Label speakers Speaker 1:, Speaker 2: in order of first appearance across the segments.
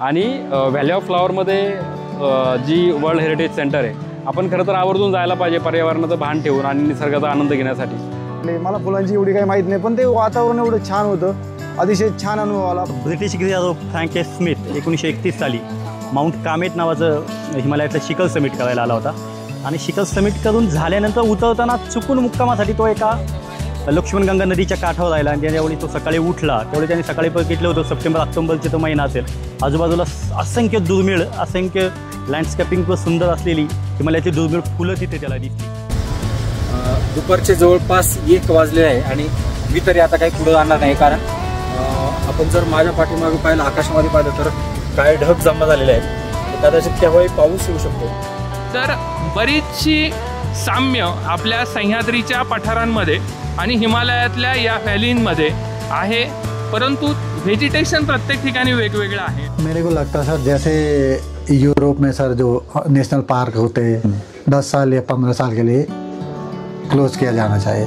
Speaker 1: आणि valley of फ्लॉवरमध्ये जी वर्ल्ड हेरिटेज सेंटर आहे, आपण खरं तर आवर्जून जायला पाहिजे पर्यावरणाचं भान ठेवून आणि निसर्गाचा आनंद घेण्यासाठी.
Speaker 2: मला फुलांची एवढी काही माहीत नाही, पण ते वातावरण एवढं छान होतं, अतिशय छान अनुभव आला.
Speaker 3: ब्रिटिश गिर्यारोहक फ्रँकेस स्मिथ 1931 साली माउंट कामेट नावाचं हिमालयातलं शिखर समिट करायला आला होता. आणि शिखर समिट करून झाल्यानंतर उतरताना चुकून मुक्कामासाठी तो एका लक्ष्मणगंगा नदीच्या काठावर राहिला. आणि त्यावेळी तो सकाळी उठला, त्यावेळी त्याने सकाळी बघितलं होतं सप्टेंबर-ऑक्टोबरचा तो महिना असेल, आजूबाजूला असंख्य दुर्मिळ, असंख्य लँडस्केपिंग सुंदर असलेली हिमालयाची दुर्मिळ फुलं तिथे त्याला दिसली.
Speaker 4: दुपारचे जवळपास 1 वाजले आहे आणि मी तरी आता काही पुढे जाणार नाही, कारण आपण जर माझ्या पाठीमागे पाहिलं, आकाशामध्ये पाहिलं तर काय ढग जमा झालेले आहेत. कदाचित केव्हाही पाऊस येऊ शकतो.
Speaker 5: तर बरीचशी साम्य आपल्या सह्याद्रीच्या पठारांमध्ये आणि हिमालयातल्या या व्हॅलींमध्ये आहे, परंतु व्हेजिटेशन प्रत्येक ठिकाणी वेगवेगळं आहे.
Speaker 6: मेरे को लगता सर जैसे यूरोप में सर जो नेशनल पार्क होते हैं 10 साल या 15 साल के लिए क्लोज किया जाना चाहिए,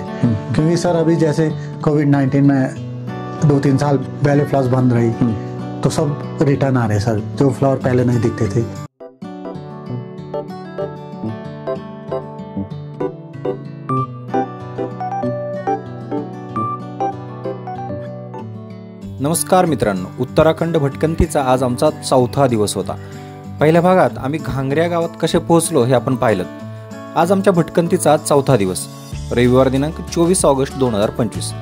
Speaker 6: क्योंकि सर अभी जैसे कोविड-19 में 2-3 साल पहले फ्लॉवर्स बंद रही, तो सब रिटर्न आ रहे सर, जो फ्लावर पहले नहीं दिखते थे.
Speaker 4: नमस्कार मित्रांनो, उत्तराखंड भटकंतीचा आज आमचा 4था दिवस होता. पहिल्या भागात आम्ही घांगऱ्या गावात कसे पोहोचलो हे आपण पाहिलं. आज आमच्या भटकंतीचा 4था दिवस, रविवार दिनांक 24 ऑगस्ट 2025.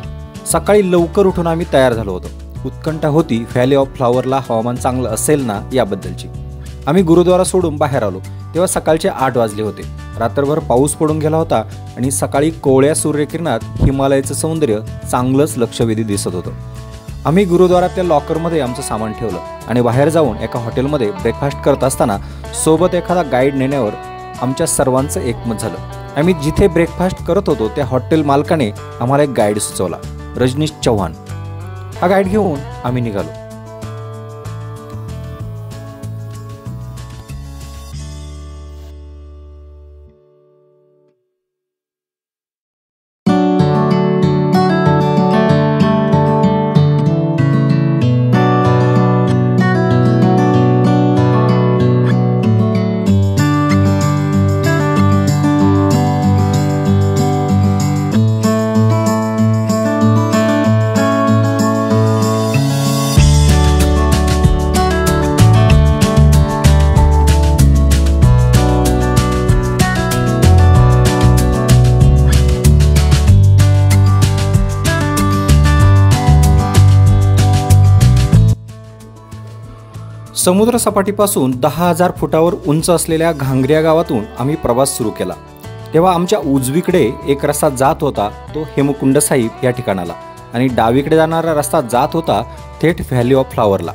Speaker 4: सकाळी लवकर उठून आम्ही तयार झालो होतो. उत्कंठा होती व्हॅली ऑफ फ्लॉवरला हवामान चांगलं असेल ना याबद्दलची. आम्ही गुरुद्वारा सोडून बाहेर आलो तेव्हा सकाळचे 8 वाजले होते. रात्रभर पाऊस पडून गेला होता आणि सकाळी कोवळ्या सूर्यकिरणात हिमालयाचं सौंदर्य चांगलंच लक्षवेधी दिसत होतं. आम्ही गुरुद्वारातल्या लॉकरमध्ये आमचं सामान ठेवलं आणि बाहेर जाऊन एका हॉटेलमध्ये ब्रेकफास्ट करत असताना सोबत एखादा गाईड नेण्यावर आमच्या सर्वांचं एकमत झालं. आम्ही जिथे ब्रेकफास्ट करत होतो त्या हॉटेल मालकाने आम्हाला एक गाईड सुचवला, रजनीश चव्हाण. हा गाईड घेऊन आम्ही निघालो. समुद्र सपाटीपासून 10,000 फुटावर उंच असलेल्या घांगऱ्या गावातून आम्ही प्रवास सुरू केला. तेव्हा आमच्या उजवीकडे एक रस्ता जात होता तो हेमकुंड साहिब या ठिकाणाला, आणि डावीकडे जाणारा रस्ता जात होता थेट व्हॅली ऑफ फ्लॉवरला.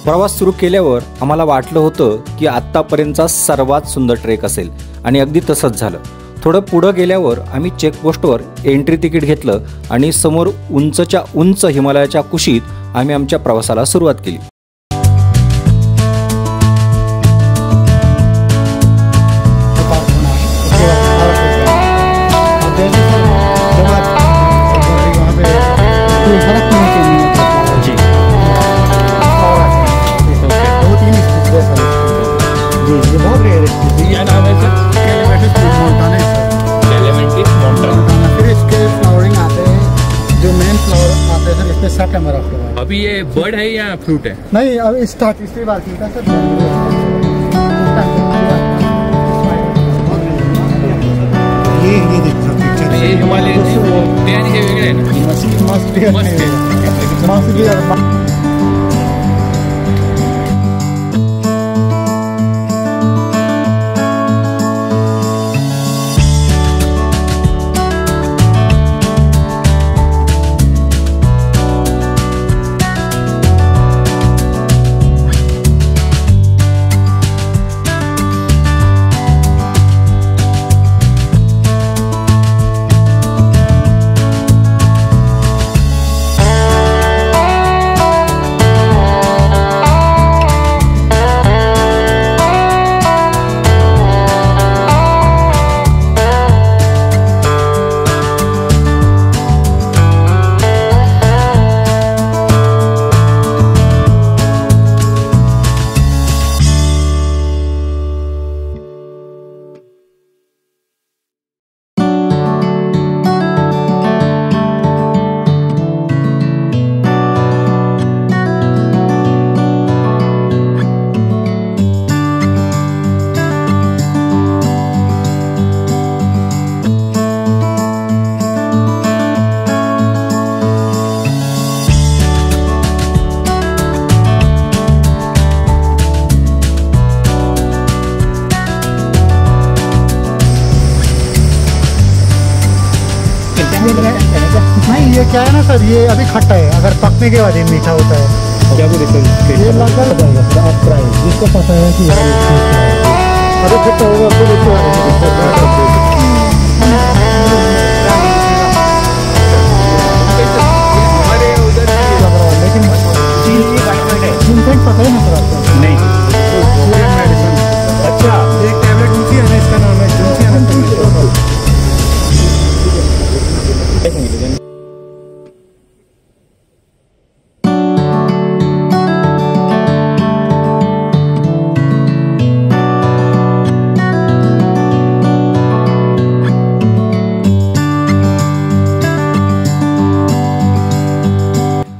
Speaker 4: प्रवास सुरू केल्यावर आम्हाला वाटलं होतं की आत्तापर्यंतचा सर्वात सुंदर ट्रेक असेल, आणि अगदी तसंच झालं. थोडं पुढं गेल्यावर आम्ही चेकपोस्टवर एंट्री तिकीट घेतलं आणि समोर उंचच्या उंच हिमालयाच्या कुशीत आम्ही आमच्या प्रवासाला सुरुवात केली.
Speaker 5: क्या नाम है सर? कैलेमेंटिस मोंटाना।
Speaker 6: फिर इसके फ्लावरिंग आते हैं, जो मेन फ्लावर आते हैं सर इसमें सितंबर अक्टूबर।
Speaker 5: अभी ये बर्ड है या फ्रूट है?
Speaker 6: नहीं अब स्टार्ट इसी बार की था सर। ये देख सकते पिक्चर,
Speaker 5: ये हिमालयन है, वो ते आणि हे वेगळे आहे ना?
Speaker 6: मस्त भी नहीं, ये क्या है ना सर, ये अभी खट्टा है, अगर पकने के बाद ये मीठा होता है।
Speaker 3: क्या बोले सर?
Speaker 6: ये लगभग आप प्राइस जिसको पता है कि अभी खट्टा होगा आपको लेकिन पता है ना सर आपको?
Speaker 3: नहीं।
Speaker 6: अच्छा, एक टैबलेट नीचे है ना, इसका नाम है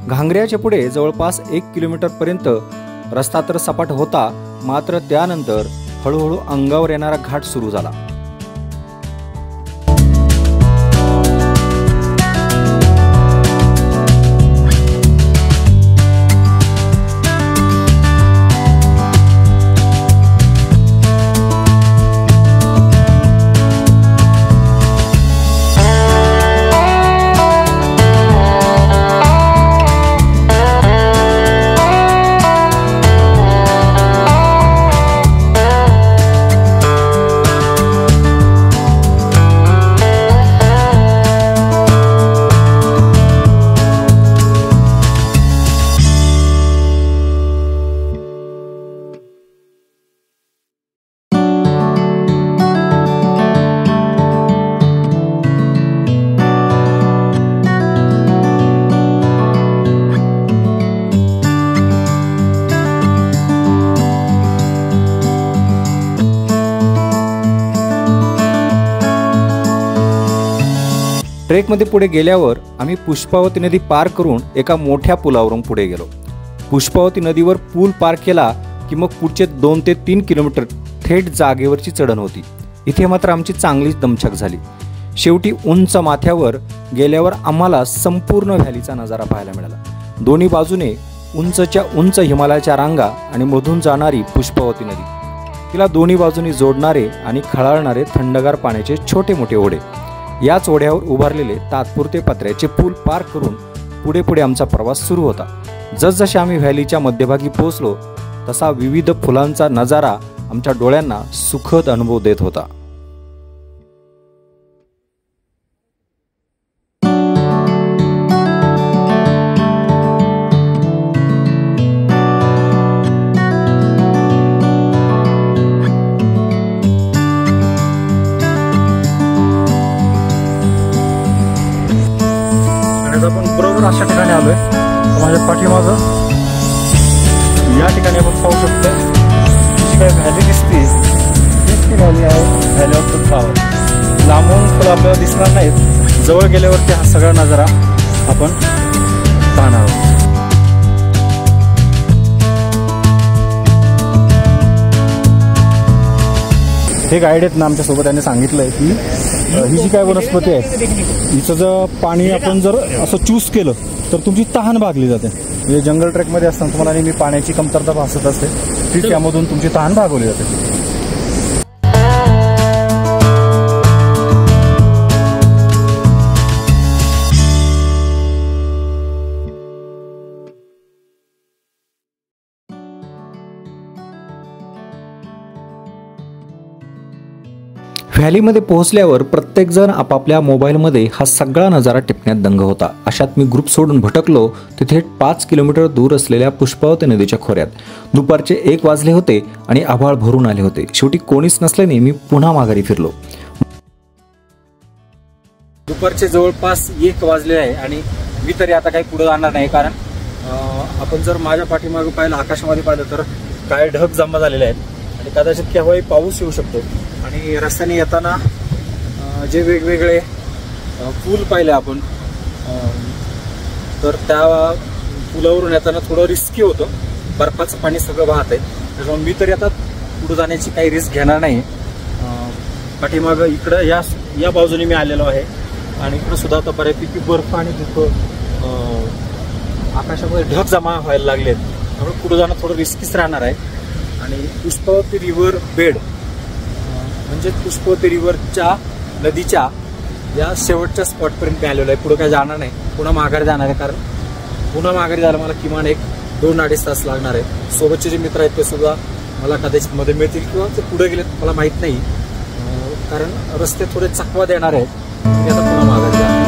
Speaker 4: घांगऱ्याच्या पुढे जवळपास 1 किलोमीटरपर्यंत रस्ता तर सपाट होता, मात्र त्यानंतर हळूहळू अंगावर येणारा घाट सुरू झाला. ट्रेकमध्ये पुढे गेल्यावर आम्ही पुष्पावती नदी पार करून एका मोठ्या पुलावरून पुढे गेलो. पुष्पावती नदीवर पूल पार केला की मग पुढचे 2 ते 3 किलोमीटर थेट जागेवरची चढण होती. इथे मात्र आमची चांगलीच दमछाक झाली. शेवटी उंच माथ्यावर गेल्यावर आम्हाला संपूर्ण व्हॅलीचा नजारा पाहायला मिळाला. दोन्ही बाजूने उंचच्या उंच हिमालयाच्या रांगा आणि मधून जाणारी पुष्पावती नदी, तिला दोन्ही बाजूनी जोडणारे आणि खळाळणारे थंडगार पाण्याचे छोटे मोठे ओढे. याच ओढ्यावर उभारलेले तात्पुरते पत्र्याचे पूल पार करून पुढे पुढे आमचा प्रवास सुरू होता. जसजसे आम्ही व्हॅलीच्या मध्यभागी पोहोचलो तसा विविध फुलांचा नजारा आमच्या डोळ्यांना सुखद अनुभव देत होता.
Speaker 3: आज आपण बरोबर अशा ठिकाणी आलोय. माझ्या पाठीमागं या ठिकाणी आपण पाहू शकतो जी काय व्हॅली दिसते तीच ती व्हॅली आहे, व्हॅली ऑफ द फ्लॉवर. लांबून फुलं आपल्याला दिसणार नाहीत, जवळ गेल्यावरती हा सगळा नजारा आपण पाहणार आहोत. हे गाईड आहेत ना आमच्यासोबत, त्यांनी सांगितलं आहे की ही जी काय वनस्पती आहे हिचं जर पाणी आपण जर असं चूज केलं तर तुमची तहान भागली जाते. म्हणजे जंगल ट्रेकमध्ये असताना तुम्हाला नेहमी पाण्याची कमतरता भासत असते, ती त्यामधून तुमची तहान भागवली जाते.
Speaker 4: व्हॅलीमध्ये पोहोचल्यावर प्रत्येकजण आपापल्या मोबाईलमध्ये हा सगळा नजारा टिपण्यात दंग होता. अशात मी ग्रुप सोडून भटकलो तिथे 5 किलोमीटर दूर असलेल्या पुष्पावती नदीच्या खोऱ्यात. दुपारचे 1 वाजले होते आणि आभाळ भरून आले होते. शेवटी कोणीच नसल्याने मी पुन्हा माघारी फिरलो.
Speaker 3: दुपारचे जवळपास 1 वाजले आहे आणि मी तरी आता काही पुढे जाणार नाही, कारण आपण जर माझ्या पाठीमागं पाहिलं, आकाशामध्ये पाहिलं तर काय ढग जमा झालेले आहेत आणि कदाचित केव्हाही पाऊस येऊ शकतो. आणि रस्त्याने येताना जे वेगवेगळे पूल पाहिले आपण, तर त्या पुलावरून येताना थोडं रिस्की होतं. बर्फाचं पाणी सगळं वाहत आहे, त्याच्यामुळे मी तरी आता पुढे जाण्याची काही रिस्क घेणार नाही. पाठीमागं इकडं या बाजूने मी आलेलो आहे आणि इकडं सुद्धा आता बऱ्यापैकी बर्फ आणि तिथं आकाशामध्ये ढग जमा व्हायला लागलेत, त्यामुळे पुढे जाणं थोडं रिस्कीच राहणार आहे. आणि पुष्पावती रिव्हर बेड म्हणजे पुष्पावती रिव्हरच्या नदीच्या या शेवटच्या स्पॉटपर्यंत मी आलेलो आहे. पुढे काय जाणार नाही, पुन्हा माघारी जाणार आहे, कारण पुन्हा माघारी जायला मला किमान 2-2.5 तास लागणार आहे. सोबतचे जे मित्र आहेत ते सुद्धा मला कदाचित मध्ये मिळतील किंवा ते पुढे गेलेत मला माहीत नाही, कारण रस्ते थोडे चकवा देणार आहेत. मी आता पुन्हा माघारी जाणार.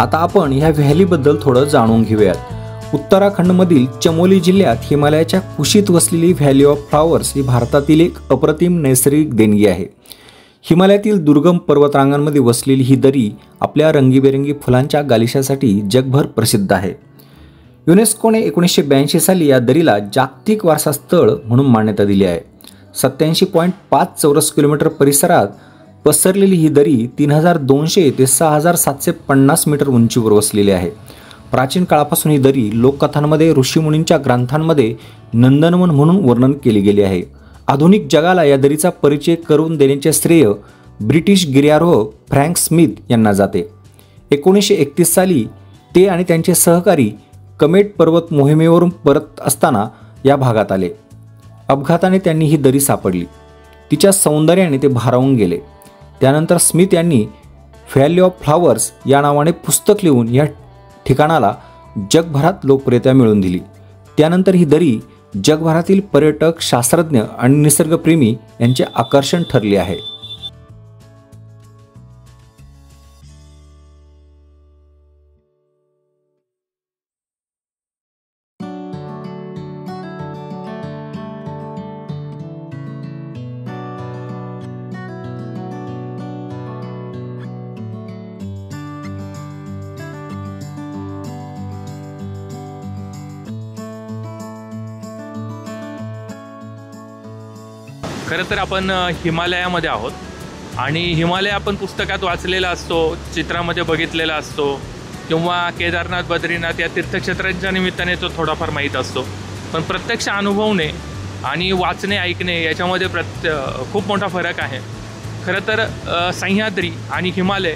Speaker 4: आता आपण ह्या व्हॅलीबद्दल थोडं जाणून घेऊयात. उत्तराखंडमधील चमोली जिल्ह्यात हिमालयाच्या कुशीत वसलेली व्हॅली ऑफ फ्लॉवर्स ही भारतातील एक अप्रतिम नैसर्गिक देणगी आहे. हिमालयातील दुर्गम पर्वतरांगांमध्ये वसलेली ही दरी आपल्या रंगीबेरंगी फुलांच्या गालिशासाठी जगभर प्रसिद्ध आहे. युनेस्कोने 1982 साली या दरीला जागतिक वारसा स्थळ म्हणून मान्यता दिली आहे. 87.5 चौरस किलोमीटर परिसरात पसरलेली ही दरी 3200 ते 6750 मीटर उंचीवर वसलेली आहे. प्राचीन काळापासून ही दरी लोककथांमध्ये, ऋषीमुनींच्या ग्रंथांमध्ये नंदनवन म्हणून वर्णन केली गेली आहे. आधुनिक जगाला या दरीचा परिचय करून देण्याचे श्रेय ब्रिटिश गिर्यारोहक फ्रँक स्मिथ यांना जाते. 1931 साली ते आणि त्यांचे सहकारी कमेट पर्वत मोहिमेवरून परत असताना या भागात आले. अपघाताने त्यांनी ही दरी सापडली. तिच्या सौंदर्याने ते भारावून गेले. त्यानंतर स्मिथ यांनी व्हॅली ऑफ फ्लॉवर्स या नावाने पुस्तक लिहून या ठिकाणाला जगभरात लोकप्रियता मिळवून दिली. त्यानंतर ही दरी जगभरातील पर्यटक, शास्त्रज्ञ आणि निसर्गप्रेमी यांचे आकर्षण ठरले आहे.
Speaker 5: खरं तर आपण हिमालयामध्ये आहोत आणि हिमालय आपण पुस्तकात वाचलेला असतो, चित्रामध्ये बघितलेला असतो किंवा केदारनाथ, बद्रीनाथ या तीर्थक्षेत्रांच्या निमित्ताने तो थोडाफार माहीत असतो. पण प्रत्यक्ष अनुभवणे आणि वाचणे, ऐकणे याच्यामध्ये खूप मोठा फरक आहे. खरं तर सह्याद्री आणि हिमालय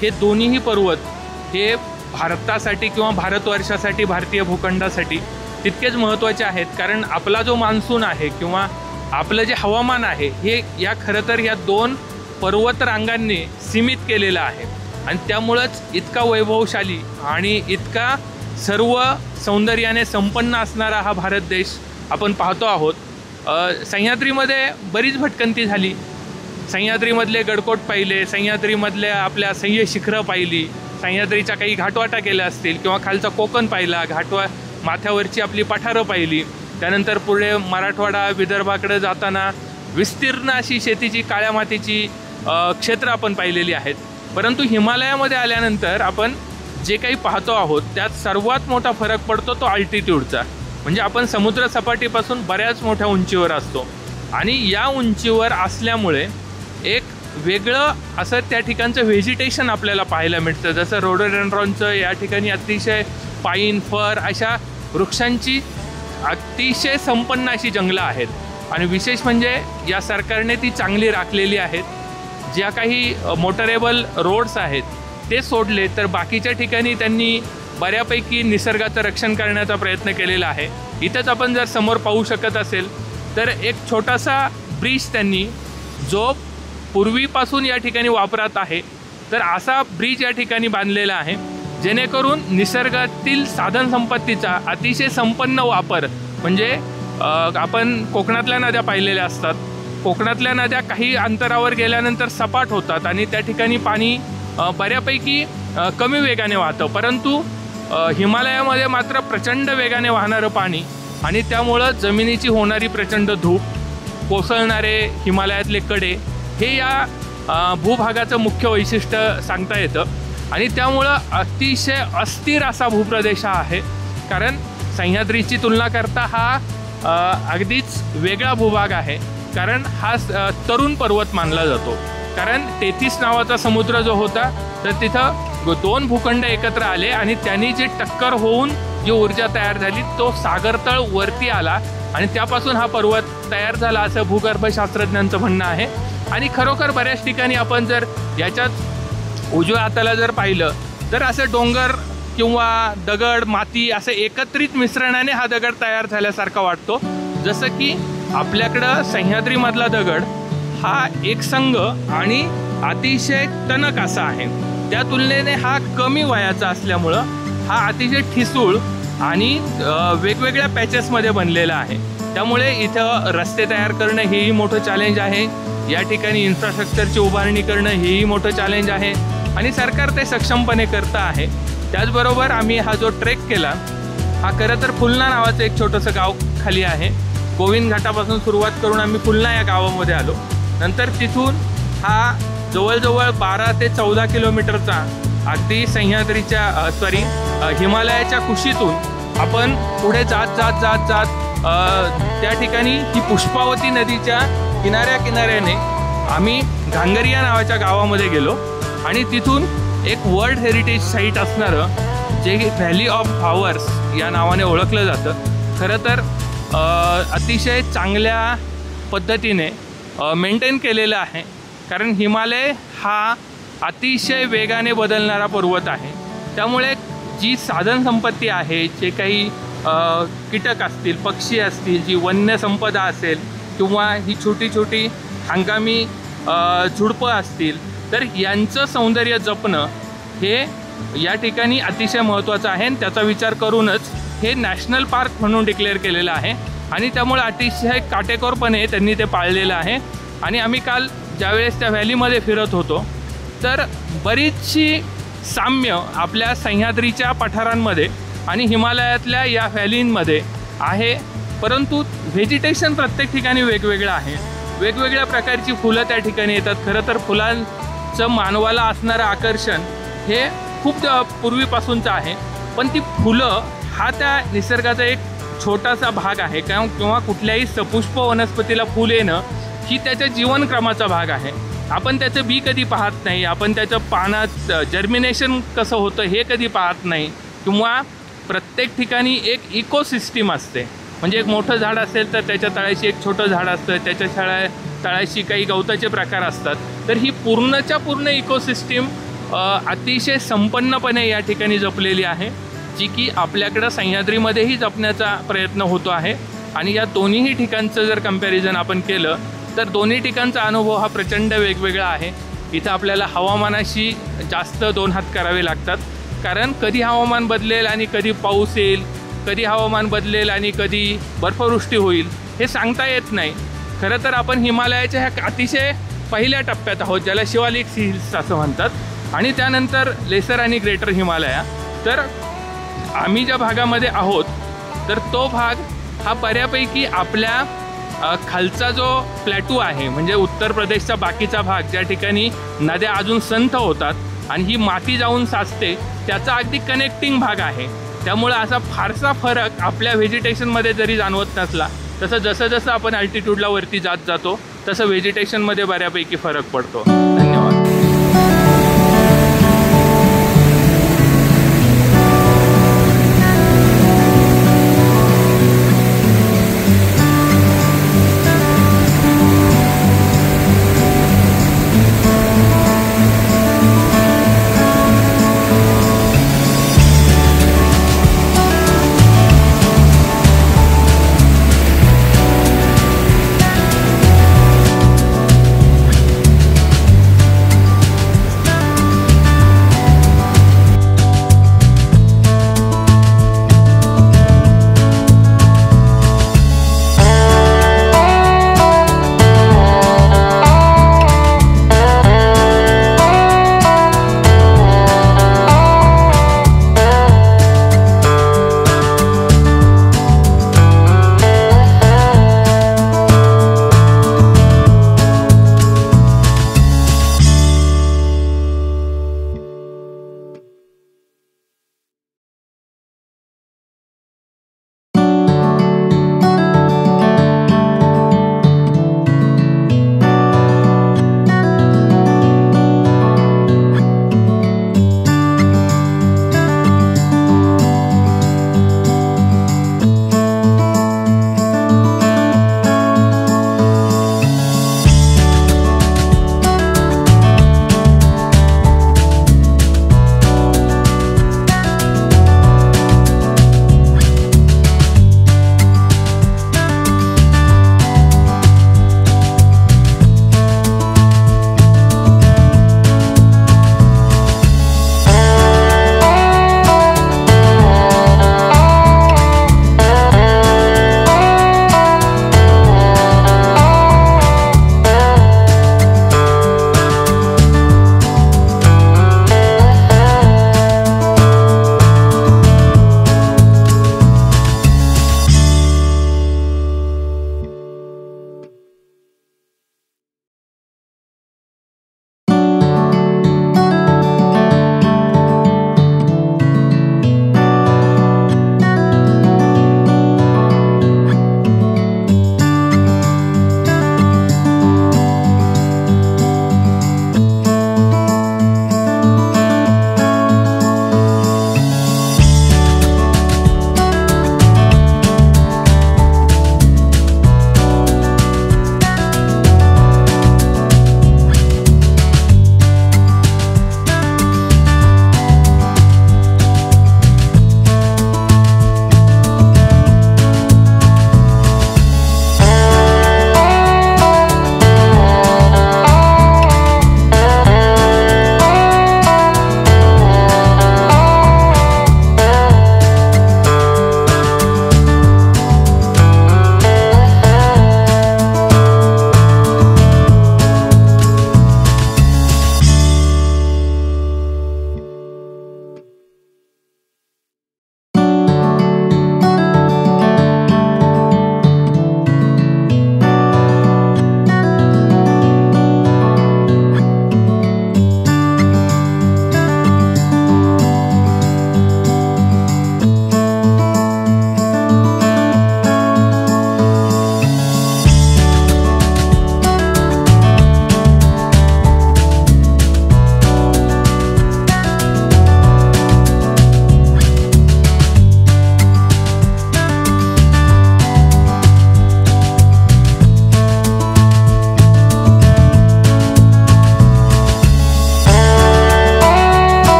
Speaker 5: हे दोन्हीही पर्वत हे भारतासाठी किंवा भारतवर्षासाठी, भारतीय भूखंडासाठी तितकेच महत्त्वाचे आहेत. कारण आपला जो मान्सून आहे किंवा आपलं जे हवामान आहे हे खरं तर या दोन पर्वतरांगांनी सीमित केलेलं आहे आणि त्यामुळंच इतका वैभवशाली आणि इतका सर्व सौंदर्याने संपन्न असणारा हा भारत देश आपण पाहतो आहोत. सह्याद्रीमध्ये बरीच भटकंती झाली. सह्याद्रीमधले गडकोट पाहिले, सह्याद्रीमधल्या आपल्या सह्य शिखरं पाहिली, सह्याद्रीच्या काही घाटवाटा केल्या असतील किंवा खालचा कोकण पाहिला, माथ्यावरची आपली पठारं पाहिली. त्यानंतर पुढे मराठवाडा, विदर्भाकडे जाताना विस्तीर्ण अशी शेतीची, काळ्या मातीची क्षेत्र आपण पाहिलेली आहेत. परंतु हिमालयामध्ये आल्यानंतर आपण जे काही पाहतो आहोत त्यात सर्वात मोठा फरक पडतो तो अल्टिट्यूडचा. म्हणजे आपण समुद्र सपाटीपासून बऱ्याच मोठ्या उंचीवर असतो आणि या उंचीवर असल्यामुळे एक वेगळं असं त्या ठिकाणचं व्हेजिटेशन आपल्याला पाहायला मिळतं. जसं रोडोडेंड्रॉनचं या ठिकाणी अतिशय पाईन, फर अशा वृक्षांची अतिशय संपन्न अशी जंगलं आहेत आणि विशेष म्हणजे या सरकारने ती चांगली राखलेली आहेत. ज्या काही मोटरेबल रोड्स आहेत ते सोडले तर बाकीच्या ठिकाणी त्यांनी बऱ्यापैकी निसर्गाचं रक्षण करण्याचा प्रयत्न केलेला आहे. इथंच आपण जर समोर पाहू शकत असेल तर एक छोटासा ब्रिज त्यांनी, जो पूर्वीपासून या ठिकाणी वापरात आहे, तर असा ब्रिज या ठिकाणी बांधलेला आहे जेणेकरून निसर्गातील साधनसंपत्तीचा अतिशय संपन्न वापर. म्हणजे आपण कोकणातल्या नद्या पाहिलेल्या असतात. कोकणातल्या नद्या काही अंतरावर गेल्यानंतर सपाट होतात आणि त्या ठिकाणी पाणी बऱ्यापैकी कमी वेगाने वाहतं. परंतु हिमालयामध्ये मात्र प्रचंड वेगाने वाहणारं पाणी आणि त्यामुळं जमिनीची होणारी प्रचंड धूप, कोसळणारे हिमालयातले कडे हे या भूभागाचं मुख्य वैशिष्ट्य सांगता येतं. आणि त्यामुळं अतिशय अस्थिर असा भूप्रदेश हा आहे. कारण सह्याद्रीची तुलना करता हा अगदीच वेगळा भूभाग आहे. कारण हा तरुण पर्वत मानला जातो. कारण तेथीस नावाचा समुद्र जो होता तर तिथं दोन भूखंड एकत्र आले आणि त्यांनी जी टक्कर होऊन जी ऊर्जा तयार झाली तो सागरतळ वरती आला आणि त्यापासून हा पर्वत तयार झाला असं भूगर्भशास्त्रज्ञांचं म्हणणं आहे. आणि खरोखर बऱ्याच ठिकाणी आपण जर याच्यात उजव्या हाताला जर पाहिलं तर असं डोंगर किंवा दगड, माती असं एकत्रित मिश्रणाने हा दगड तयार झाल्यासारखा वाटतो. जसं की आपल्याकडं सह्याद्रीमधला दगड हा एकसंग आणि अतिशय टणक असा आहे. त्या तुलनेने हा कमी वयाचा असल्यामुळं हा अतिशय ठिसूळ आणि वेगवेगळ्या पॅचेसमध्ये बनलेला आहे. त्यामुळे इथं रस्ते तयार करणं हेही मोठं चॅलेंज आहे. या ठिकाणी इन्फ्रास्ट्रक्चरची उभारणी करणं हेही मोठं चॅलेंज आहे आणि सरकार ते सक्षमपणे करतं आहे. त्याचबरोबर आम्ही हा जो ट्रेक केला हा खरं तर फुलना नावाचं एक छोटंसं गाव खाली आहे. गोविंद घाटापासून सुरुवात करून आम्ही फुलना या गावामध्ये आलो. नंतर तिथून हा जवळजवळ 12 ते 14 किलोमीटरचा अगदी सह्याद्रीच्या हिमालयाच्या कुशीतून आपण पुढे जात जात जात जात त्या ठिकाणी ही पुष्पावती नदीच्या किनाऱ्याने आम्ही घांगरिया नावाच्या गावामध्ये गेलो आणि तिथून एक वर्ल्ड हेरिटेज साईट असणारं जे व्हॅली ऑफ फ्लॉवर्स या नावाने ओळखलं जातं. खरं तर अतिशय चांगल्या पद्धतीने मेंटेन केलेलं आहे. कारण हिमालय हा अतिशय वेगाने बदलणारा पर्वत आहे. त्यामुळे जी साधनसंपत्ती आहे, जे काही कीटक असतील, पक्षी असतील, जी वन्य संपदा असेल किंवा ही छोटी छोटी हंगामी झुडपं असतील, तर यांचं सौंदर्य जपणं हे या ठिकाणी अतिशय महत्त्वाचं आहे. आणि त्याचा विचार करूनच हे नॅशनल पार्क म्हणून डिक्लेअर केलेलं आहे आणि त्यामुळे अतिशय काटेकोरपणे त्यांनी ते पाळलेलं आहे. आणि आम्ही काल ज्यावेळेस त्या व्हॅलीमध्ये फिरत होतो तर बरीचशी साम्य आपल्या सह्याद्रीच्या पठारांमध्ये आणि हिमालयातल्या या व्हॅलींमध्ये आहे, परंतु व्हेजिटेशन प्रत्येक ठिकाणी वेगवेगळं आहे. वेगवेगळ्या प्रकारची फुलं त्या ठिकाणी येतात. खरं तर फुलांचं मानवाला असणारं आकर्षण हे खूप पूर्वीपासूनचं आहे, पण ती फुलं हा त्या निसर्गाचा एक छोटासा भाग आहे. किंवा कुठल्याही सपुष्प वनस्पतीला फूल येणं ही त्याच्या जीवनक्रमाचा भाग आहे. आपण त्याचं बी कधी पाहत नाही, आपण त्याचं पानात जर्मिनेशन कसं होतं हे कधी पाहत नाही. किंवा प्रत्येक ठिकाणी एक इकोसिस्टीम असते, म्हणजे एक मोठं झाड असेल तर त्याच्या तळाशी एक छोटं झाड असतं, त्याच्या तळाशी काही गवताचे प्रकार असतात. तर ही पूर्णच्या पूर्ण इकोसिस्टीम अतिशय संपन्नपणे या ठिकाणी जपलेली आहे, जी की आपल्याकडं सह्याद्रीमध्येही जपण्याचा प्रयत्न होतो आहे. आणि या दोन्हीही ठिकाणचं जर कंपॅरिझन आपण केलं तर दोन्ही ठिकाणचा अनुभव हा प्रचंड वेगवेगळा आहे. इथं आपल्याला हवामानाशी जास्त 2 हात करावे लागतात, कारण कधी हवामान बदलेल आणि कधी पाऊस येईल, कधी हवामान बदलेल आणि कधी बर्फवृष्टी होईल हे सांगता येत नाही. खरं तर आपण हिमालयाच्या ह्या अतिशय पहिल्या टप्प्यात आहोत, ज्याला शिवालिक हिल्स असं म्हणतात, आणि त्यानंतर लेसर आणि ग्रेटर हिमालया. तर आम्ही ज्या भागामध्ये आहोत तर तो भाग हा बऱ्यापैकी आपल्या खालचा जो प्लॅटू आहे, म्हणजे उत्तर प्रदेशचा बाकीचा भाग ज्या ठिकाणी नद्या अजून संथ होतात आणि ही माती जाऊन साचते त्याचा अगदी कनेक्टिंग भाग आहे. त्यामुळे असा फारसा फरक आपल्या व्हेजिटेशनमध्ये जरी जाणवत नसला तसं जसं आपण अल्टिट्यूडला वरती जातो तसं व्हेजिटेशनमध्ये बऱ्यापैकी फरक पडतो. धन्यवाद.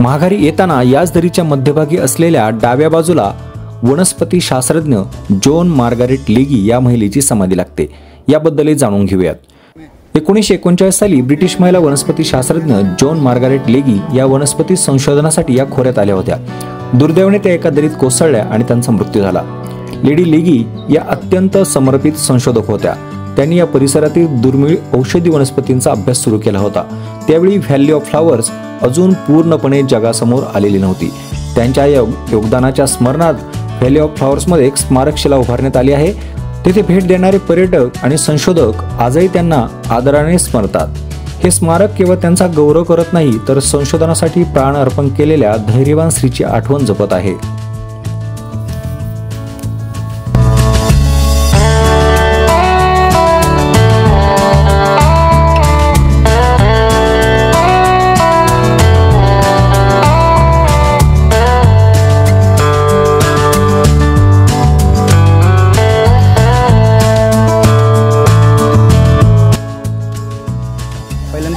Speaker 4: माघारी येताना याच दरीच्या मध्यभागी असलेल्या डाव्या बाजूला वनस्पती शास्त्रज्ञ जॉन मार्गारेट लेगी या महिलेची समाधी लागते. याबद्दलही जाणून घेऊयात. 1939 साली ब्रिटिश महिला वनस्पती शास्त्रज्ञ जॉन मार्गारेट लेगी या वनस्पती संशोधनासाठी या खोऱ्यात आल्या होत्या. दुर्दैवाने त्या एका दरीत कोसळल्या आणि त्यांचा मृत्यू झाला. लेडी लेगी या अत्यंत समर्पित संशोधक होत्या. त्यांनी या परिसरातील दुर्मिळ औषधी वनस्पतींचा अभ्यास सुरू केला होता. त्यावेळी व्हॅली ऑफ फ्लॉवर्स अजून पूर्णपणे जगासमोर आलेली नव्हती. त्यांच्या या योगदानाच्या स्मरणार्थ व्हॅली ऑफ फ्लॉवर्समध्ये एक स्मारकशिला उभारण्यात आली आहे. तेथे भेट देणारे पर्यटक आणि संशोधक आजही त्यांना आदराने स्मरतात. हे स्मारक केवळ त्यांचा गौरव करत नाही तर संशोधनासाठी प्राण अर्पण केलेल्या धैर्यवान स्त्रीची आठवण जपत आहे.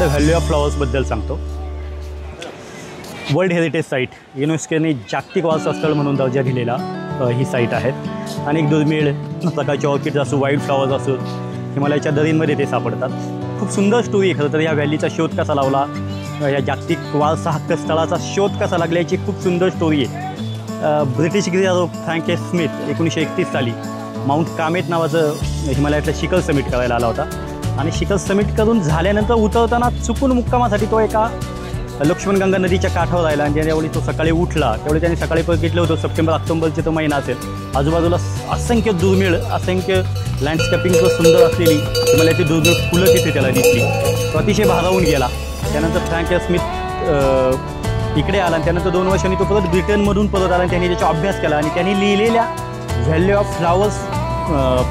Speaker 3: व्हॅली ऑफ फ्लॉवर्सबद्दल सांगतो. वर्ल्ड हेरिटेज साईट युनेस्कोने जागतिक वारसा स्थळ म्हणून दर्जा दिलेला ही साईट आहे. अनेक दुर्मिळ प्रकारचे ऑर्किड्स असो, वाईल्ड फ्लॉवर्स असो, हिमालयाच्या दरींमध्ये ते सापडतात. खूप सुंदर स्टोरी आहे. खरं तर या व्हॅलीचा शोध कसा लावला, या जागतिक वारसा हक्क स्थळाचा शोध कसा लागला याची खूप सुंदर स्टोरी आहे. ब्रिटिश गिर्यारोहक फ्रँक ए. स्मिथ 1931 साली माउंट कामेट नावाचं हिमालयातलं शिखर समिट करायला आला होता. आणि शिखर समिट करून झाल्यानंतर उतरताना चुकून मुक्कामासाठी तो एका लक्ष्मणगंगा नदीच्या काठावर राहिला. आणि ज्यावेळी तो सकाळी उठला त्यावेळी त्याने सकाळी बघितलं होतं सप्टेंबर-ऑक्टोबरचा तो महिना असेल. आजूबाजूला असंख्य दुर्मिळ, असंख्य लँडस्केपिंगचं सुंदर असलेली हिमालयाची दुर्मिळ फुलं तिथे त्याला दिसली. तो अतिशय भारावून गेला. त्यानंतर फ्रँक ए. स्मिथ इकडे आला आणि त्यानंतर 2 वर्षांनी तो परत ब्रिटनमधून परत आला आणि त्यांनी त्याचा अभ्यास केला. आणि त्यांनी लिहिलेल्या व्हॅली ऑफ फ्लॉवर्स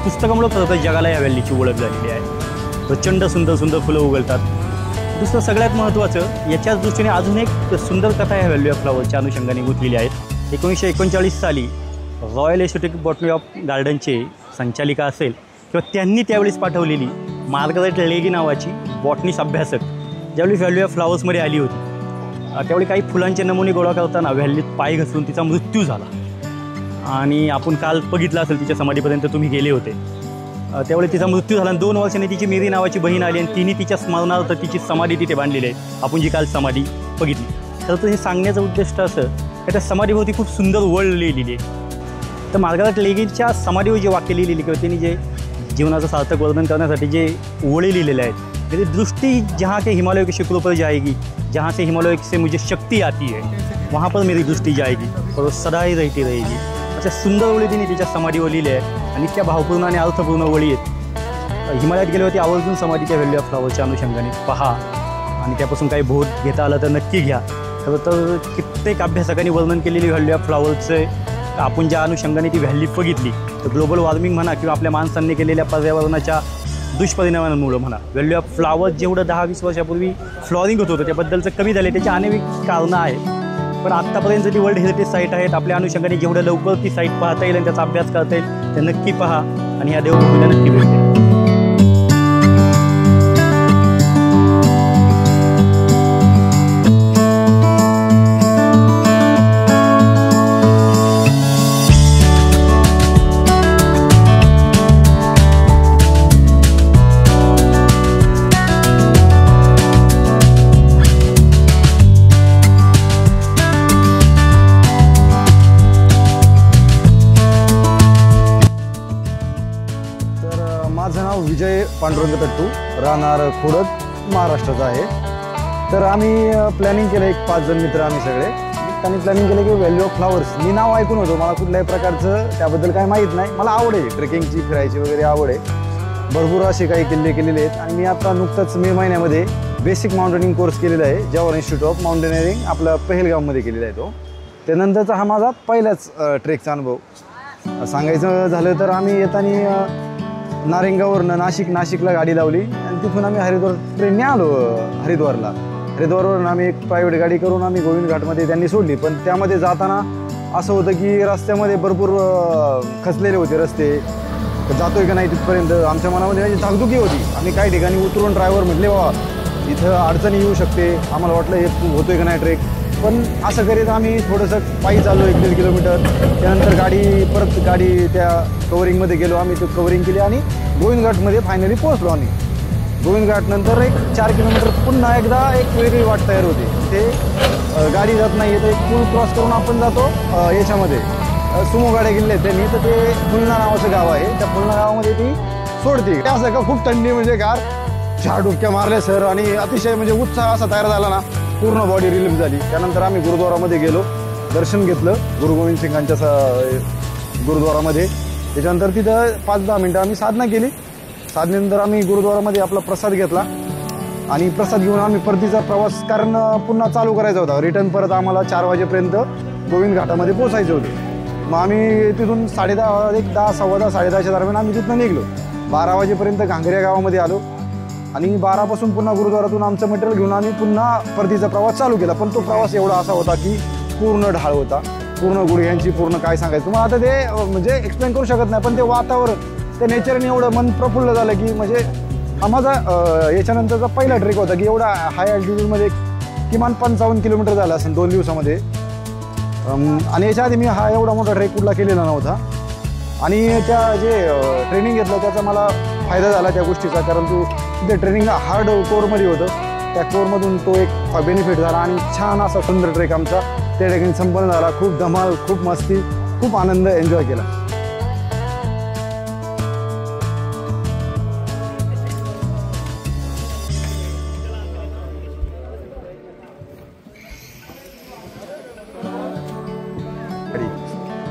Speaker 3: पुस्तकामुळे खरं तर जगाला या व्हॅलीची ओळख झालेली आहे. प्रचंड सुंदर सुंदर फुलं उगलतात. दुसरं सगळ्यात महत्त्वाचं याच्याच दृष्टीने अजून एक सुंदर कथा ह्या व्हॅली ऑफ फ्लॉवर्सच्या अनुषंगाने गुंतलेली आहे. 1939 साली रॉयल एस्थेटिक बॉटनी ऑफ गार्डनचे संचालिका असेल किंवा त्यांनी त्यावेळेस पाठवलेली मार्गारेट लेगी नावाची बॉटनिस्ट अभ्यासक ज्यावेळी व्हॅली ऑफ फ्लॉवर्समध्ये आली होती त्यावेळी काही फुलांचे नमुने गोळा करताना व्हॅलीत पाय घसरून तिचा मृत्यू झाला. आणि आपण काल बघितलं असेल तिच्या समाधीपर्यंत तुम्ही गेले होते. त्यावेळी तिचा मृत्यू झाला. 2 वर्षांनी तिची मेरी नावाची बहीण आली आणि तिने तिच्या स्मरणार्थ तिची समाधी तिथे बांधलेली आहे. आपण जी काल समाधी बघितली. तर हे सांगण्याचं उद्दिष्ट असं की त्या समाधीभोवती खूप सुंदर वळ लिहिलेली आहे. तर मार्गारेट लेगीच्या समाधीवर जे वाक्य लिहिलेली किंवा तिने जे जीवनाचं सार्थक वर्णन करण्यासाठी जे ओळी लिहिलेले आहेत त्याची दृष्टी जहाँ के हिमालय के शिखरों पर जाएगी, जहाँ से हिमालय से मुझे शक्ति आती है, वहाँ पर मेरी दृष्टी जाएगी और वो सदा ही रहती रहेगी. अशा सुंदर ओळी तिने तिच्या समाधीवर लिहिल्या आहे. आणि इतक्या भावपूर्ण आणि अर्थपूर्ण ओळी आहेत. हिमालयात गेल्यावरती आवर्जून समाधीच्या व्हॅली ऑफ फ्लॉवर्सच्या अनुषंगाने पहा आणि त्यापासून काही बोध घेता आला तर नक्की घ्या. खरं तर कित्येक अभ्यासकांनी वर्णन केलेली व्हॅली ऑफ फ्लॉवर्सचे आपण ज्या अनुषंगाने ती व्हॅली बघितली तर ग्लोबल वॉर्मिंग म्हणा किंवा आपल्या माणसांनी केलेल्या पर्यावरणाच्या दुष्परिणामांमुळे म्हणा व्हॅली ऑफ फ्लॉवर्स जेवढं 10-20 वर्षापूर्वी फ्लॉरिंग होत होतं त्याबद्दलचं कमी झाले. त्याची अनेक कारणं आहेत. पण आत्तापर्यंत ती वर्ल्ड हेरिटेज साईट आहेत. आपल्या अनुषंगाने जेवढं लवकर ती साईट पाहता येईल आणि त्याचा अभ्यास करता येईल ते नक्की पहा आणि ह्या देवभूमीला नक्की भेट द्या.
Speaker 2: माझं नाव विजय पांडुरंग तट्टू, राहणार खोडद, महाराष्ट्राचा आहे. तर आम्ही प्लॅनिंग केलं, एक 5 जण मित्र आम्ही सगळे. त्यांनी प्लॅनिंग केलं की व्हॅली ऑफ फ्लॉवर्स. मी नाव ऐकून होतो, मला कुठल्याही प्रकारचं त्याबद्दल काही माहीत नाही. मला आवड आहे ट्रेकिंगची, फिरायची वगैरे आवड आहे. भरपूर असे काही किल्ले केलेले आहेत. आणि मी आता नुकतंच मे महिन्यामध्ये बेसिक माउंटेनिंग कोर्स केलेला आहे जवाहर इन्स्टिट्यूट ऑफ माउंटेनिअरिंग आपला पहलगाममध्ये केलेला आहे तो. त्यानंतरचा हा माझा पहिलाच ट्रेकचा अनुभव. सांगायचं झालं तर आम्ही येताना नारेंगावरनं नाशिकला गाडी लावली आणि तिथून आम्ही हरिद्वार ट्रेनने आलो. हरिद्वारवरून आम्ही एक प्रायव्हेट गाडी करून आम्ही गोविंद घाटमध्ये त्यांनी सोडली. पण त्यामध्ये जाताना असं होतं की रस्त्यामध्ये भरपूर खचलेले होते रस्ते. जातोय का नाही तिथपर्यंत आमच्या मनामध्ये म्हणजे धाकधुकी होती. आम्ही काही ठिकाणी उतरून ड्रायव्हर म्हटले बाबा इथं अडचणी येऊ शकते, आम्हाला वाटलं हे होतोय का नाही ट्रेक. पण असं करीत आम्ही थोडंसं पायी चाललो 1-1.5 किलोमीटर. त्यानंतर गाडी त्या कवरिंगमध्ये गेलो आम्ही. तो कवरिंग केली आणि गोविंद घाटमध्ये फायनली पोहोचलो आम्ही. गोविंद घाटनंतर एक 4 किलोमीटर पुन्हा एकदा एक वेगळी वाट तयार होते. ते गाडी जात नाही तर एक पूल क्रॉस करून आपण जातो याच्यामध्ये सुमो गाड्या गेलेल्या आहेत त्यांनी. तर ते फुलना नावाचं गाव आहे. त्या फुलना गावामध्ये ती सोडते. असं का खूप थंडी म्हणजे गार 4 डुबक्या मारल्या सर आणि अतिशय म्हणजे उत्साह असा तयार झाला ना, पूर्ण बॉडी रिलीफ झाली. त्यानंतर आम्ही गुरुद्वारामध्ये गेलो, दर्शन घेतलं गुरु गोविंद सिंगांच्या गुरुद्वारामध्ये. त्याच्यानंतर तिथं 5-10 मिनटं आम्ही साधना केली. साधनेनंतर आम्ही गुरुद्वारामध्ये आपला प्रसाद घेतला आणि प्रसाद घेऊन आम्ही परतीचा प्रवास कारण पुन्हा चालू करायचा होता. रिटर्न परत आम्हाला 4 वाजेपर्यंत गोविंद घाटामध्ये पोहोचायचं होतं. मग आम्ही तिथून 10:30 10:15 10:30च्या दरम्यान आम्ही तिथून निघलो. 12 वाजेपर्यंत घांगऱ्या गावामध्ये आलो आणि 12पासून पुन्हा गुरुद्वारातून आमचं मटेरियल घेऊन आम्ही पुन्हा परतीचा प्रवास चालू केला. पण तो प्रवास एवढा असा होता की पूर्ण ढाळ होता, पूर्ण गुडघ्यांची, पूर्ण काय सांगायचं तुम्हाला आता ते म्हणजे एक्सप्लेन करू शकत नाही. पण ते वातावरण, ते नेचरने एवढं मन प्रफुल्ल झालं की म्हणजे माझा याच्यानंतरचा पहिला ट्रेक होता की एवढा हाय अल्टिट्यूडमध्ये किमान 55 किलोमीटर झाला असेल 2 दिवसामध्ये. आणि याच्या आधी मी हा एवढा मोठा ट्रेक कुठला केलेला नव्हता. आणि त्या जे ट्रेनिंग घेतलं त्याचा मला फायदा झाला त्या गोष्टीचा. कारण ते ट्रेनिंग हार्ड कोरमध्ये होतं. त्या कोरमधून तो एक बेनिफिट झाला आणि छान असा सुंदर ट्रेक आमचा त्या ठिकाणी संपन्न झाला. खूप धमाल, खूप मस्ती, खूप आनंद एन्जॉय केला.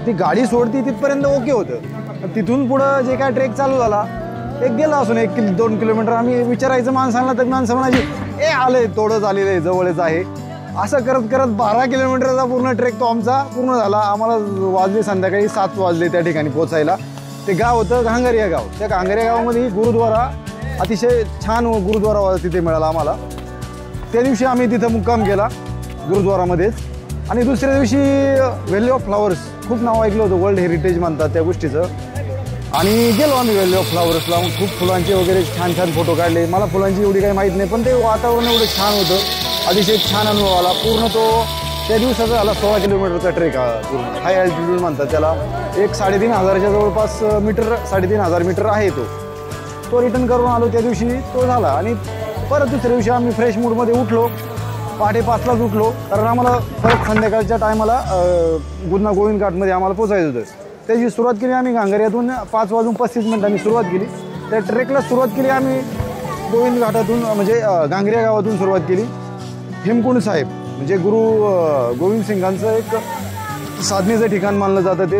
Speaker 2: ती गाडी सोडती तिथपर्यंत ओके होतं. तिथून पुढं जे काय ट्रेक चालू झाला एक गेला असून 1-2 किलोमीटर आम्ही विचारायचं माणसांना तर माणसं म्हणायची आलंय थोडंच आलेलं आहे, जवळच आहे. असं करत करत 12 किलोमीटरचा पूर्ण ट्रेक तो आमचा पूर्ण झाला. आम्हाला वाजले संध्याकाळी 7 वाजले त्या ठिकाणी पोहोचायला. ते गाव होतं घांगरिया गाव. त्या घांगरिया गावामध्ये गुरुद्वारा, अतिशय छान गुरुद्वारा तिथे मिळाला आम्हाला. त्या दिवशी आम्ही तिथं मुक्काम केला गुरुद्वारामध्येच. आणि दुसऱ्या दिवशी व्हॅली ऑफ फ्लॉवर्स, खूप नाव ऐकलं होतं, वर्ल्ड हेरिटेज म्हणतात त्या गोष्टीचं. आणि गेलो आम्ही व्हॅली ऑफ फ्लॉवर्सला. खूप फुलांचे वगैरे छान छान फोटो काढले. मला फुलांची एवढी काही माहीत नाही, पण ते वातावरण एवढं छान होतं, अतिशय छान अनुभव आला. पूर्ण तो त्या दिवसाचा झाला 16 किलोमीटरचा ट्रेक. पूर्ण हाय अल्टिट्यूड म्हणतात त्याला. 3,500च्या जवळपास मीटर, 3,500 मीटर आहे तो रिटर्न करून आलो त्या दिवशी तो झाला. आणि परत दुसऱ्या दिवशी आम्ही फ्रेश मूडमध्ये उठलो. पहाटे 5लाच उठलो कारण आम्हाला परत संध्याकाळच्या टायमाला गुन्हा गोविंद घाटमध्ये आम्हाला पोचायचं होतं. त्याची सुरुवात केली आम्ही घांगऱ्यातून. 5:35 सुरुवात केली. त्या ट्रेकला सुरुवात केली आम्ही गोविंद घाटातून, म्हणजे घांगऱ्या गावातून सुरुवात केली. हेमकुंड साहेब म्हणजे गुरु गोविंद सिंगांचं एक साधनेचं ठिकाण मानलं जातं. ते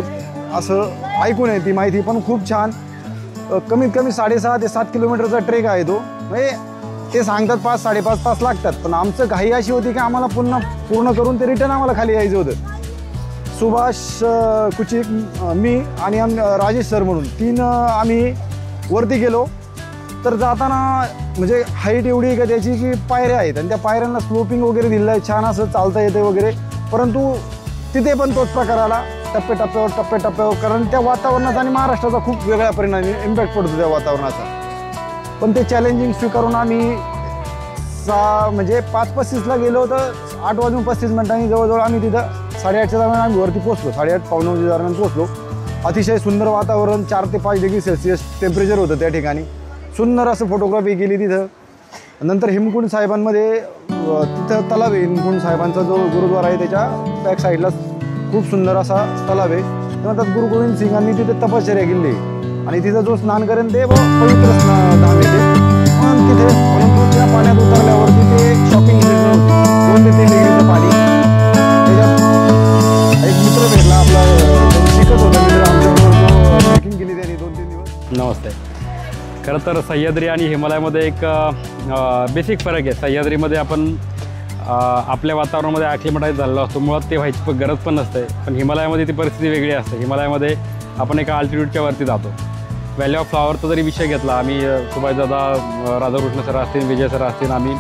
Speaker 2: असं ऐकून आहे ती माहिती, पण खूप छान. कमीत कमी 6.5 ते 7 किलोमीटरचा ट्रेक आहे तो. म्हणजे ते सांगतात 5-5.5 तास लागतात, पण आमचं घाई अशी होती की आम्हाला पुन्हा पूर्ण करून ते रिटर्न आम्हाला खाली यायचं होतं. सुभाष कुचिक, मी आणि राजेश सर म्हणून 3 आम्ही वरती गेलो. तर जाताना म्हणजे हाईट एवढी आहे का त्याची की पायऱ्या आहेत आणि त्या पायऱ्यांना स्लोपिंग वगैरे दिलेलं आहे, छान असं चालता येते वगैरे. परंतु तिथे पण तोच प्रकार आला टप्प्याटप्प्यावर. कारण त्या वातावरणाचा आणि महाराष्ट्राचा खूप वेगळ्या परिणामी इम्पॅक्ट पडतो त्या वातावरणाचा. पण ते चॅलेंजिंग स्वीकारून आम्ही म्हणजे 5:35ला गेलो तर 8:35 जवळजवळ आम्ही तिथं 8:30च्या दरम्यान आम्ही वरती पोहोचलो. 8:30-9:15 दरम्यान पोहोचलो. अतिशय सुंदर वातावरण, 4 ते 5 डिग्री सेल्सिअस टेम्परेचर होतं त्या ठिकाणी. सुंदर असं फोटोग्राफी केली तिथं. नंतर हेमकुंड साहेबांमध्ये तिथं तलाव आहे. हेमकुंड साहेबांचा जो गुरुद्वारा आहे त्याच्या बॅक साईडला खूप सुंदर असा तलाव आहे. त्यानंतर गुरु गोविंद सिंगांनी तिथे तपश्चर्या केली आणि तिथं जो स्नान करेन ते पवित्र धाम येते. पण तिथे परंतु त्या पाण्यात उतरल्यावरती ते शॉपिंग 2 ते 3 डिग्रीचं पाणी. त्याच्यात एक मित्र भेटला आपला, शिकत होता मित्र आमच्याबरोबर, जो ट्रेकिंग केली त्यांनी 2-3 दिवस.
Speaker 1: नमस्ते. खरं तर सह्याद्री आणि हिमालयामध्ये एक बेसिक फरक आहे. सह्याद्रीमध्ये आपण आपल्या वातावरणामध्ये ॲक्लिमेटाईज झालेलो असतो, मुळात ते व्हायची गरज पण नसते. पण हिमालयामध्ये ती परिस्थिती वेगळी असते. हिमालयामध्ये आपण एका अल्टिट्यूडच्या वरती जातो. व्हॅली ऑफ फ्लॉवरचा जरी विषय घेतला, आम्ही सुभाषदादा, राधाकृष्ण सर असतील, विजय सर असतील, आम्ही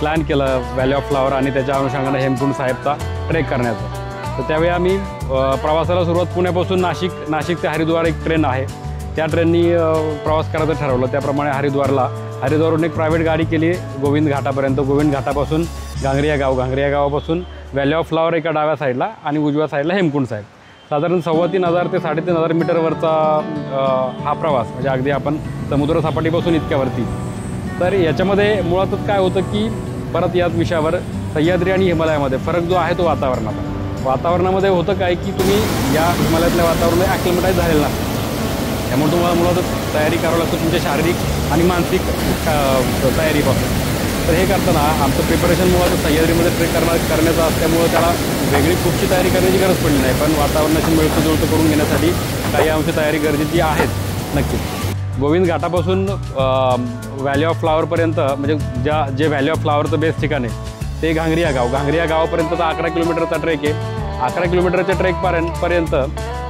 Speaker 1: प्लॅन केलं व्हॅली ऑफ फ्लॉवर आणि त्याच्या अनुषंगाने हेमकुंड साहेबचा ट्रेक करण्याचा. तर त्यावेळी आम्ही प्रवासाला सुरुवात पुण्यापासून नाशिक ते हरिद्वार एक ट्रेन आहे, त्या ट्रेननी प्रवास करायचं ठरवलं. त्याप्रमाणे हरिद्वारवरून एक प्रायव्हेट गाडी केली गोविंद घाटापर्यंत. गोविंद घाटापासून घांगरिया गावापासून व्हॅली ऑफ फ्लॉवर एका डाव्या साईडला आणि उजव्या साईडला हेमकुंड साईड. साधारण 3,500 ते 3,500 मीटरवरचा हा प्रवास, म्हणजे अगदी आपण समुद्र सपाटीपासून इतक्यावरती. तर याच्यामध्ये मुळातच काय होतं की परत याच विषयावर सह्याद्री आणि हिमालयामध्ये फरक जो आहे तो वातावरणामध्ये होतं काय की तुम्ही या हिमालयातल्या वातावरणामध्ये ॲक्लिमेटाईज झालेलं नसतं. त्यामुळे तुम्हाला मुळातच तयारी करावं लागतं तुमच्या शारीरिक आणि मानसिक तयारीपासून. तर हे करताना आमचं प्रिपरेशन मुळात सह्याद्रीमध्ये ट्रेक करण्याचं असल्यामुळं त्याला वेगळी खूपशी तयारी करण्याची गरज पडली नाही, पण वातावरणाशी मिळतं जुळतं करून घेण्यासाठी काही आमची तयारी गरजेची आहेत नक्कीच. गोविंद घाटापासून व्हॅली ऑफ फ्लॉवरपर्यंत, म्हणजे जे व्हॅली ऑफ फ्लॉवरचं बेस्ट ठिकाण आहे ते घांगरिया गावापर्यंतचा 11 किलोमीटरचा ट्रेक आहे. 11 किलोमीटरच्या ट्रेकपर्यंत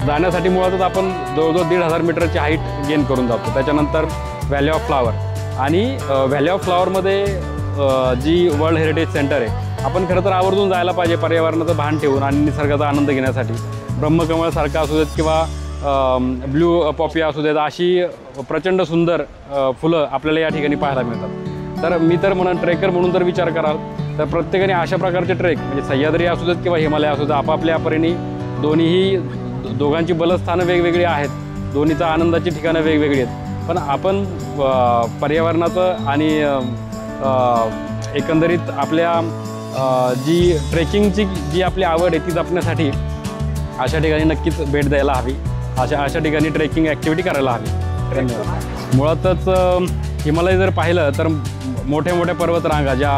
Speaker 1: जाण्यासाठी मुळातच आपण जवळजवळ 1,500 मीटरची हाईट गेन करून जातो. त्याच्यानंतर व्हॅली ऑफ फ्लॉवर आणि व्हॅली ऑफ फ्लॉवरमध्ये जी वर्ल्ड हेरिटेज सेंटर आहे, आपण खरं तर आवर्जून जायला पाहिजे पर्यावरणाचं भान ठेवून आणि निसर्गाचा आनंद घेण्यासाठी. ब्रह्मकमळसारखा असू देत किंवा ब्ल्यू पॉपिया असू देत, अशी प्रचंड सुंदर फुलं आपल्याला या ठिकाणी पाहायला मिळतात. तर मी तर ट्रेकर म्हणून जर विचार कराल तर प्रत्येकाने अशा प्रकारचे ट्रेक, म्हणजे सह्याद्री असू देत किंवा हिमालय असू देत, आपापल्या परीने दोघांची बलस्थानं वेगवेगळी आहेत, दोन्हीचा आनंदाची ठिकाणं वेगवेगळी आहेत. पण आपण पर्यावरणाचं आणि एकंदरीत आपल्या जी ट्रेकिंगची जी आपली आवड आहे ती जपण्यासाठी अशा ठिकाणी नक्कीच भेट द्यायला हवी, अशा ठिकाणी ट्रेकिंग ॲक्टिव्हिटी करायला हवी. धन्यवाद. मुळातच हिमालय जर पाहिलं तर मोठ्या मोठ्या पर्वतरांगा ज्या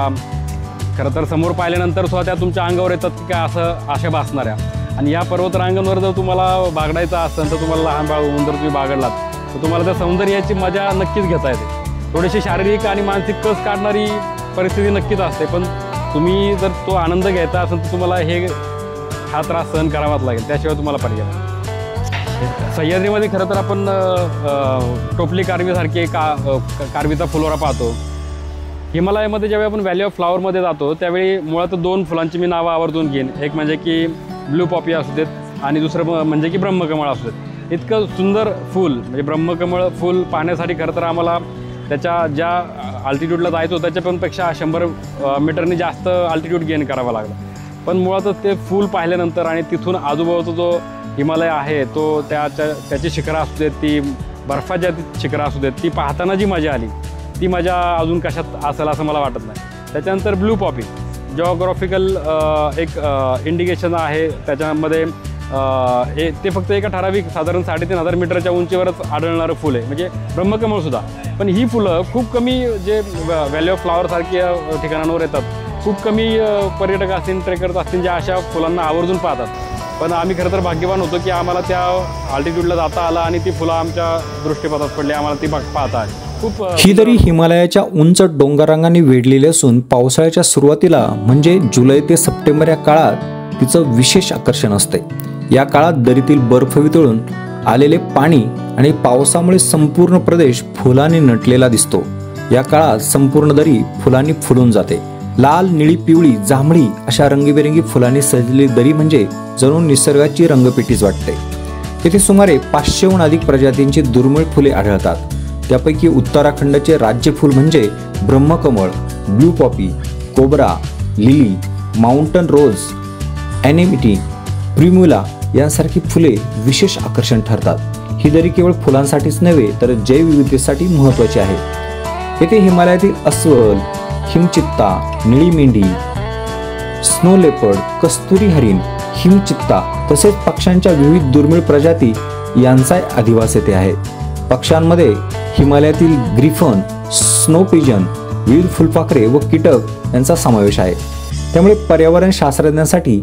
Speaker 1: खरं तर समोर पाहिल्यानंतर सुद्धा त्या तुमच्या अंगावर येतात की काय अशा भासणाऱ्या. आणि या पर्वतरांगांवर जर तुम्हाला बागडायचं असेल तर तुम्हाला लहान बाळ होऊन जर तुम्ही बागडलात तर तुम्हाला त्या सौंदर्याची मजा नक्कीच घेता येते. थोडीशी शारीरिक आणि मानसिक कस काढणारी परिस्थिती नक्कीच असते, पण तुम्ही जर तो आनंद घ्यायचा असेल तर तुम्हाला हा त्रास सहन करावाच लागेल, त्याशिवाय तुम्हाला पर्याय नाही. सह्याद्रीमध्ये खरं तर आपण टोपली कारवीसारखी कारवीचा फुलोरा पाहतो. हिमालयामध्ये ज्यावेळी आपण व्हॅली ऑफ फ्लॉवरमध्ये जातो त्यावेळी मुळात 2 फुलांची मी नावं आवर्जून घेईन. एक म्हणजे की ब्लू पॉपिया असू देत आणि दुसरं म्हणजे की ब्रह्मकमळ असू देत. इतकं सुंदर फूल, म्हणजे ब्रह्मकमळ फूल पाहण्यासाठी खरं तर आम्हाला त्याच्या ज्या अल्टिट्यूडला जायचो त्याच्यापेक्षा 100 मीटरनी जास्त अल्टिट्यूड गेन करावा लागला. पण मुळातच ते फूल पाहिल्यानंतर आणि तिथून आजूबाजूचा जो हिमालय आहे तो त्याची शिखरं असू देत, ती बर्फाच्या शिखरं असू देत, ती पाहताना जी मजा आली ती मजा अजून कशात असेल असं मला वाटत नाही. त्याच्यानंतर ब्लू पॉपी जॉग्राफिकल एक इंडिकेशन आहे त्याच्यामध्ये. ते फक्त एका ठराविक साधारण 3,500 मीटरच्या उंचीवरच आढळणारं फुल आहे, म्हणजे ब्रह्मकमळसुद्धा. पण ही फुलं खूप कमी, जे व्हॅली ऑफ फ्लॉवरसारख्या ठिकाणांवर येतात, खूप कमी पर्यटक असतील, ट्रेकर्स असतील जे अशा फुलांना आवर्जून पाहतात. पण आम्ही खरं तर भाग्यवान होतो की आम्हाला त्या अल्टिट्यूडला जाता आलं आणि ती फुलं आमच्या दृष्टीपथात पडली, आम्हाला ती पाहता आली.
Speaker 4: ही दरी हिमालयाच्या उंच डोंगररांगांनी वेढलेली असून पावसाळ्याच्या सुरुवातीला म्हणजे जुलै ते सप्टेंबर या काळात तिचं विशेष आकर्षण असते. या काळात दरीतील बर्फ वितळून आलेले पाणी आणि पावसामुळे संपूर्ण प्रदेश फुलांनी नटलेला दिसतो. या काळात संपूर्ण दरी फुलांनी फुलून जाते. लाल, निळी, पिवळी, जांभळी अशा रंगीबेरंगी फुलांनी सजलेली दरी म्हणजे जणू निसर्गाची रंगपेटीच वाटते. येथे सुमारे 500हून अधिक प्रजातींची दुर्मिळ फुले आढळतात. त्यापैकी उत्तराखंडचे राज्य फूल म्हणजे ब्रह्मकमळ, blue poppy, cobra, lily, mountain rose, एनेमिटी, प्रिम्युला यांसारखी फुले विशेष आकर्षण ठरतात. ही दरी केवळ फुलांसाठीच नव्हे तर जैवविविधतेसाठी महत्त्वाची आहे. येथे हिमालयातील अस्वल, हिमचित्ता, निळी मेंढी, स्नो लेपर्ड, कस्तुरी हरिण, हिमचित्ता तसेच पक्ष्यांच्या विविध दुर्मिळ प्रजाती यांचा अधिवास येथे आहे. पक्ष्यांमध्ये हिमालयातील ग्रिफन, स्नो पिजन, विविध फुलपाखरे व कीटक यांचा समावेश आहे. त्यामुळे पर्यावरण शास्त्रज्ञांसाठी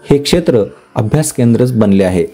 Speaker 4: हे क्षेत्र अभ्यास केंद्रच बनले आहे.